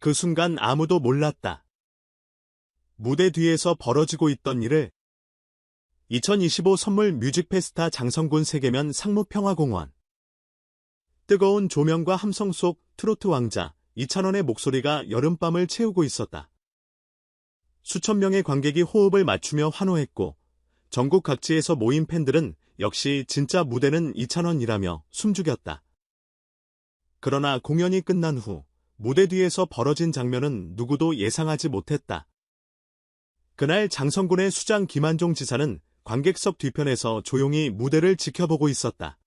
그 순간 아무도 몰랐다. 무대 뒤에서 벌어지고 있던 일을 2025 선물 뮤직 페스타 장성군 세계면 상무평화공원. 뜨거운 조명과 함성 속 트로트 왕자 이찬원의 목소리가 여름밤을 채우고 있었다. 수천 명의 관객이 호흡을 맞추며 환호했고 전국 각지에서 모인 팬들은 역시 진짜 무대는 이찬원이라며 숨죽였다. 그러나 공연이 끝난 후 무대 뒤에서 벌어진 장면은 누구도 예상하지 못했다. 그날 장성군의 수장 김한종 지사는 관객석 뒤편에서 조용히 무대를 지켜보고 있었다.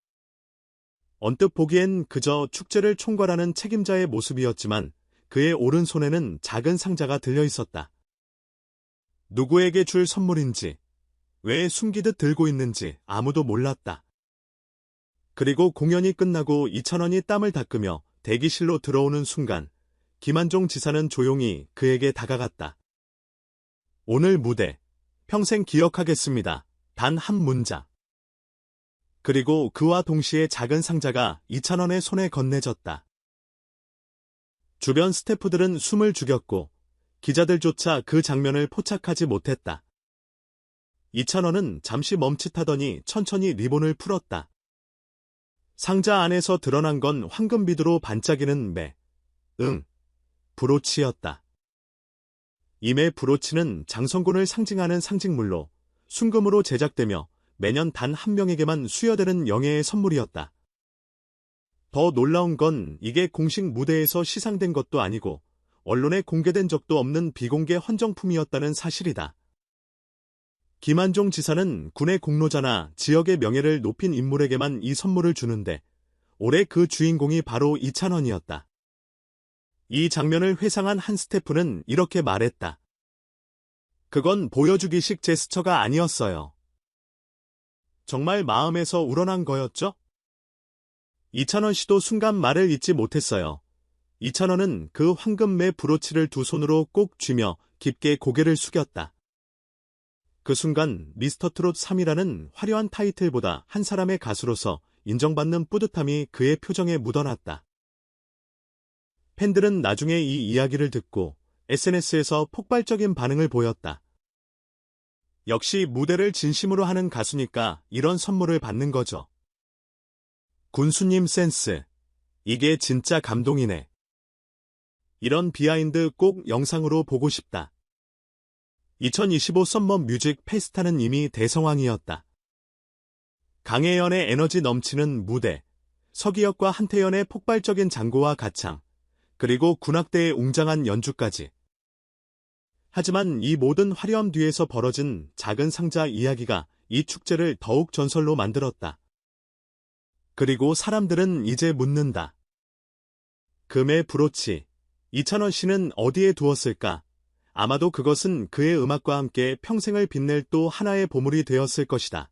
언뜻 보기엔 그저 축제를 총괄하는 책임자의 모습이었지만 그의 오른손에는 작은 상자가 들려 있었다. 누구에게 줄 선물인지, 왜 숨기듯 들고 있는지 아무도 몰랐다. 그리고 공연이 끝나고 이찬원이 땀을 닦으며 대기실로 들어오는 순간 김한종 지사는 조용히 그에게 다가갔다. 오늘 무대, 평생 기억하겠습니다. 단 한 문장. 그리고 그와 동시에 작은 상자가 이찬원의 손에 건네졌다. 주변 스태프들은 숨을 죽였고 기자들조차 그 장면을 포착하지 못했다. 이찬원은 잠시 멈칫하더니 천천히 리본을 풀었다. 상자 안에서 드러난 건 황금비두로 반짝이는 매, 브로치였다. 이 매 브로치는 장성군을 상징하는 상징물로 순금으로 제작되며 매년 단 한 명에게만 수여되는 영예의 선물이었다. 더 놀라운 건 이게 공식 무대에서 시상된 것도 아니고 언론에 공개된 적도 없는 비공개 헌정품이었다는 사실이다. 김한종 지사는 군의 공로자나 지역의 명예를 높인 인물에게만 이 선물을 주는데 올해 그 주인공이 바로 이찬원이었다. 이 장면을 회상한 한 스태프는 이렇게 말했다. 그건 보여주기식 제스처가 아니었어요. 정말 마음에서 우러난 거였죠? 이찬원 씨도 순간 말을 잇지 못했어요. 이찬원은 그 황금매 브로치를 두 손으로 꼭 쥐며 깊게 고개를 숙였다. 그 순간 미스터트롯 3이라는 화려한 타이틀보다 한 사람의 가수로서 인정받는 뿌듯함이 그의 표정에 묻어났다. 팬들은 나중에 이 이야기를 듣고 SNS에서 폭발적인 반응을 보였다. 역시 무대를 진심으로 하는 가수니까 이런 선물을 받는 거죠. 군수님 센스. 이게 진짜 감동이네. 이런 비하인드 꼭 영상으로 보고 싶다. 2025 썸머 뮤직 페스타는 이미 대성황이었다. 강혜연의 에너지 넘치는 무대, 서기혁과 한태연의 폭발적인 장구와 가창, 그리고 군악대의 웅장한 연주까지. 하지만 이 모든 화려함 뒤에서 벌어진 작은 상자 이야기가 이 축제를 더욱 전설로 만들었다. 그리고 사람들은 이제 묻는다. 금의 브로치, 이찬원 씨는 어디에 두었을까? 아마도 그것은 그의 음악과 함께 평생을 빛낼 또 하나의 보물이 되었을 것이다.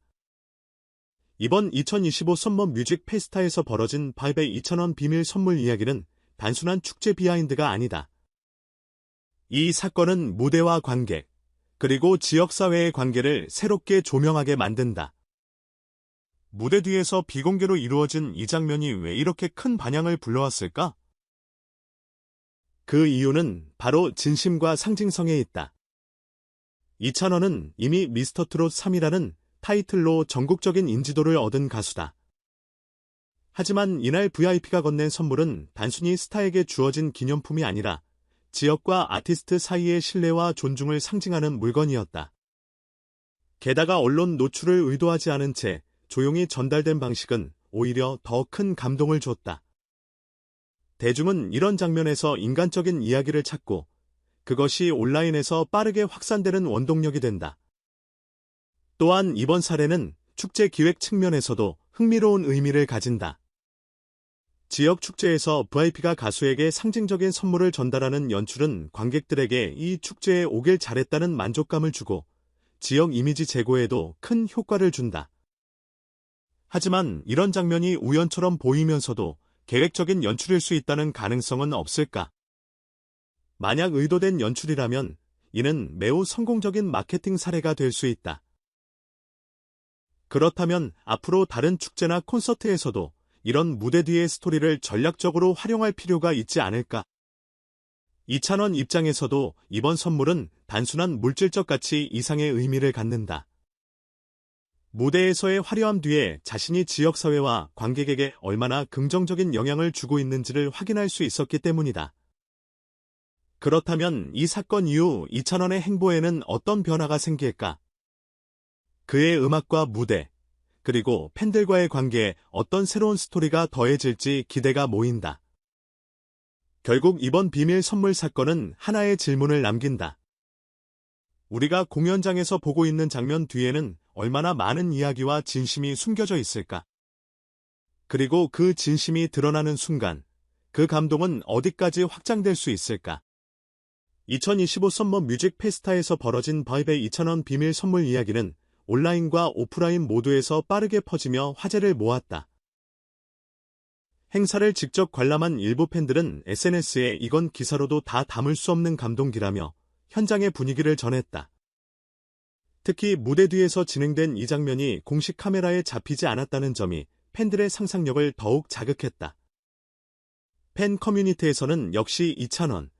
이번 2025 썸머 뮤직 페스타에서 벌어진 바이베 이찬원 비밀 선물 이야기는 단순한 축제 비하인드가 아니다. 이 사건은 무대와 관객, 그리고 지역사회의 관계를 새롭게 조명하게 만든다. 무대 뒤에서 비공개로 이루어진 이 장면이 왜 이렇게 큰 반향을 불러왔을까? 그 이유는 바로 진심과 상징성에 있다. 이찬원은 이미 미스터트롯 3이라는 타이틀로 전국적인 인지도를 얻은 가수다. 하지만 이날 VIP가 건넨 선물은 단순히 스타에게 주어진 기념품이 아니라 지역과 아티스트 사이의 신뢰와 존중을 상징하는 물건이었다. 게다가 언론 노출을 의도하지 않은 채 조용히 전달된 방식은 오히려 더 큰 감동을 줬다. 대중은 이런 장면에서 인간적인 이야기를 찾고 그것이 온라인에서 빠르게 확산되는 원동력이 된다. 또한 이번 사례는 축제 기획 측면에서도 흥미로운 의미를 가진다. 지역 축제에서 VIP가 가수에게 상징적인 선물을 전달하는 연출은 관객들에게 이 축제에 오길 잘했다는 만족감을 주고 지역 이미지 제고에도 큰 효과를 준다. 하지만 이런 장면이 우연처럼 보이면서도 계획적인 연출일 수 있다는 가능성은 없을까? 만약 의도된 연출이라면 이는 매우 성공적인 마케팅 사례가 될 수 있다. 그렇다면 앞으로 다른 축제나 콘서트에서도 이런 무대 뒤의 스토리를 전략적으로 활용할 필요가 있지 않을까? 이찬원 입장에서도 이번 선물은 단순한 물질적 가치 이상의 의미를 갖는다. 무대에서의 화려함 뒤에 자신이 지역사회와 관객에게 얼마나 긍정적인 영향을 주고 있는지를 확인할 수 있었기 때문이다. 그렇다면 이 사건 이후 이찬원의 행보에는 어떤 변화가 생길까? 그의 음악과 무대, 그리고 팬들과의 관계에 어떤 새로운 스토리가 더해질지 기대가 모인다. 결국 이번 비밀 선물 사건은 하나의 질문을 남긴다. 우리가 공연장에서 보고 있는 장면 뒤에는 얼마나 많은 이야기와 진심이 숨겨져 있을까? 그리고 그 진심이 드러나는 순간, 그 감동은 어디까지 확장될 수 있을까? 2025 썸머 뮤직 페스타에서 벌어진 바이브의 이찬원 비밀 선물 이야기는 온라인과 오프라인 모두에서 빠르게 퍼지며 화제를 모았다. 행사를 직접 관람한 일부 팬들은 SNS에 이건 기사로도 다 담을 수 없는 감동기라며 현장의 분위기를 전했다. 특히 무대 뒤에서 진행된 이 장면이 공식 카메라에 잡히지 않았다는 점이 팬들의 상상력을 더욱 자극했다. 팬 커뮤니티에서는 역시 이찬원,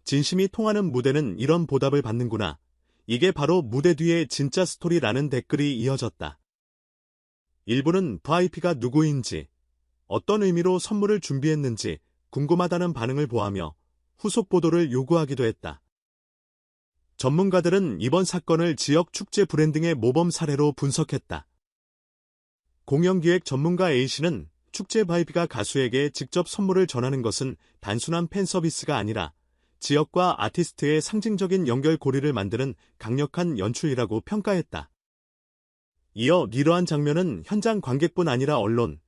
진심이 통하는 무대는 이런 보답을 받는구나. 이게 바로 무대 뒤의 진짜 스토리라는 댓글이 이어졌다. 일부는 VIP가 누구인지, 어떤 의미로 선물을 준비했는지 궁금하다는 반응을 보하며 후속 보도를 요구하기도 했다. 전문가들은 이번 사건을 지역 축제 브랜딩의 모범 사례로 분석했다. 공연기획 전문가 A씨는 축제 VIP가 가수에게 직접 선물을 전하는 것은 단순한 팬 서비스가 아니라 지역과 아티스트의 상징적인 연결고리를 만드는 강력한 연출이라고 평가했다. 이어 이러한 장면은 현장 관객뿐 아니라 언론,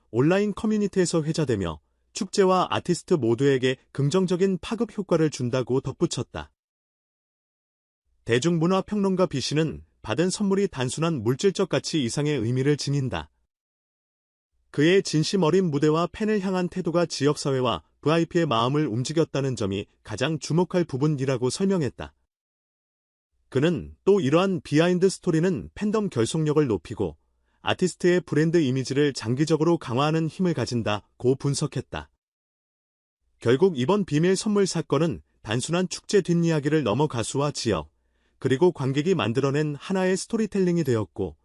온라인 커뮤니티에서 회자되며 축제와 아티스트 모두에게 긍정적인 파급 효과를 준다고 덧붙였다. 대중문화평론가 B씨는 받은 선물이 단순한 물질적 가치 이상의 의미를 지닌다. 그의 진심 어린 무대와 팬을 향한 태도가 지역사회와 VIP의 마음을 움직였다는 점이 가장 주목할 부분이라고 설명했다. 그는 또 이러한 비하인드 스토리는 팬덤 결속력을 높이고 아티스트의 브랜드 이미지를 장기적으로 강화하는 힘을 가진다고 분석했다. 결국 이번 비밀 선물 사건은 단순한 축제 뒷이야기를 넘어 가수와 지역, 그리고 관객이 만들어낸 하나의 스토리텔링이 되었고,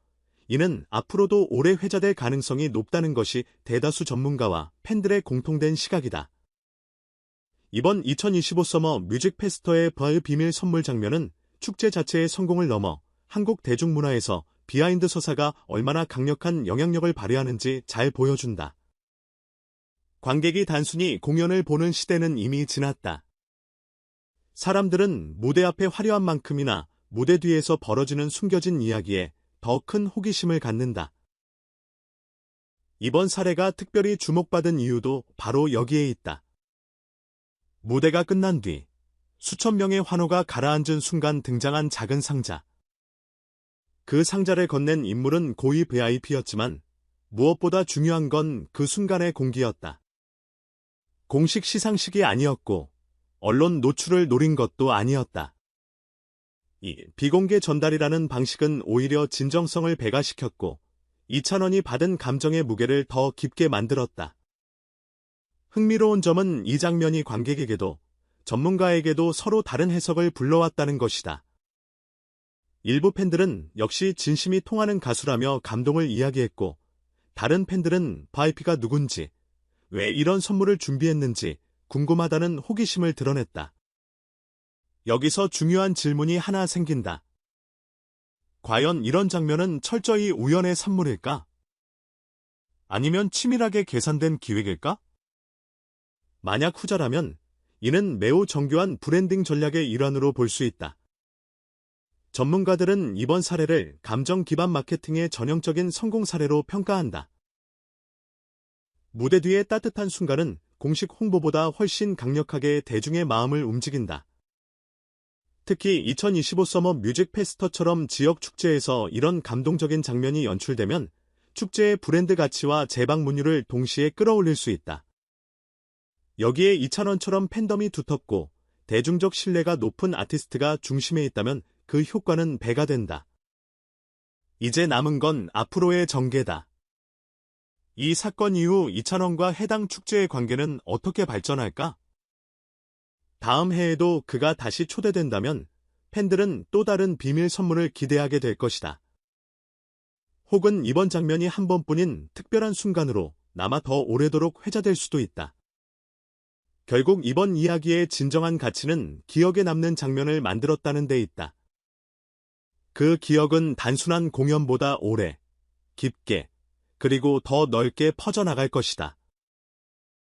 이는 앞으로도 오래 회자될 가능성이 높다는 것이 대다수 전문가와 팬들의 공통된 시각이다. 이번 2025 서머 뮤직 페스터의 비밀 선물 장면은 축제 자체의 성공을 넘어 한국 대중문화에서 비하인드 서사가 얼마나 강력한 영향력을 발휘하는지 잘 보여준다. 관객이 단순히 공연을 보는 시대는 이미 지났다. 사람들은 무대 앞의 화려한 만큼이나 무대 뒤에서 벌어지는 숨겨진 이야기에 더 큰 호기심을 갖는다. 이번 사례가 특별히 주목받은 이유도 바로 여기에 있다. 무대가 끝난 뒤 수천 명의 환호가 가라앉은 순간 등장한 작은 상자. 그 상자를 건넨 인물은 고위 VIP였지만 무엇보다 중요한 건 그 순간의 공기였다. 공식 시상식이 아니었고 언론 노출을 노린 것도 아니었다. 이 비공개 전달이라는 방식은 오히려 진정성을 배가시켰고 이찬원이 받은 감정의 무게를 더 깊게 만들었다. 흥미로운 점은 이 장면이 관객에게도 전문가에게도 서로 다른 해석을 불러왔다는 것이다. 일부 팬들은 역시 진심이 통하는 가수라며 감동을 이야기했고, 다른 팬들은 VIP가 누군지, 왜 이런 선물을 준비했는지 궁금하다는 호기심을 드러냈다. 여기서 중요한 질문이 하나 생긴다. 과연 이런 장면은 철저히 우연의 산물일까? 아니면 치밀하게 계산된 기획일까? 만약 후자라면 이는 매우 정교한 브랜딩 전략의 일환으로 볼 수 있다. 전문가들은 이번 사례를 감정 기반 마케팅의 전형적인 성공 사례로 평가한다. 무대 뒤의 따뜻한 순간은 공식 홍보보다 훨씬 강력하게 대중의 마음을 움직인다. 특히 2025 서머 뮤직 페스터처럼 지역 축제에서 이런 감동적인 장면이 연출되면 축제의 브랜드 가치와 재방문율을 동시에 끌어올릴 수 있다. 여기에 이찬원처럼 팬덤이 두텁고 대중적 신뢰가 높은 아티스트가 중심에 있다면 그 효과는 배가 된다. 이제 남은 건 앞으로의 전개다. 이 사건 이후 이찬원과 해당 축제의 관계는 어떻게 발전할까? 다음 해에도 그가 다시 초대된다면 팬들은 또 다른 비밀 선물을 기대하게 될 것이다. 혹은 이번 장면이 한 번뿐인 특별한 순간으로 남아 더 오래도록 회자될 수도 있다. 결국 이번 이야기의 진정한 가치는 기억에 남는 장면을 만들었다는 데 있다. 그 기억은 단순한 공연보다 오래, 깊게, 그리고 더 넓게 퍼져나갈 것이다.